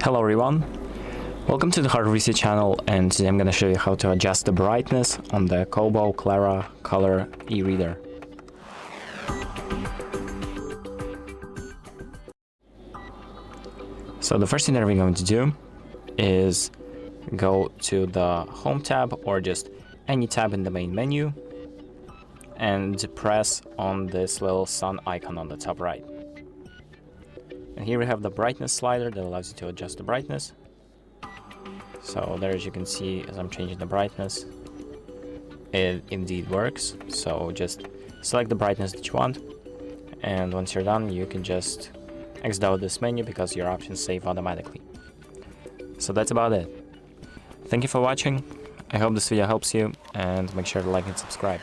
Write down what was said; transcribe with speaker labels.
Speaker 1: Hello everyone, welcome to the HardReset channel, and today I'm going to show you how to adjust the brightness on the KOBO Clara Colour e-reader. So the first thing that we're going to do is go to the Home tab or just any tab in the main menu and press on this little sun icon on the top right. And here we have the brightness slider that allows you to adjust the brightness. So there, as you can see, as I'm changing the brightness, it indeed works. So just select the brightness that you want, and once you're done, you can just exit out this menu because your options save automatically. So that's about it. Thank you for watching. I hope this video helps you, and make sure to like and subscribe.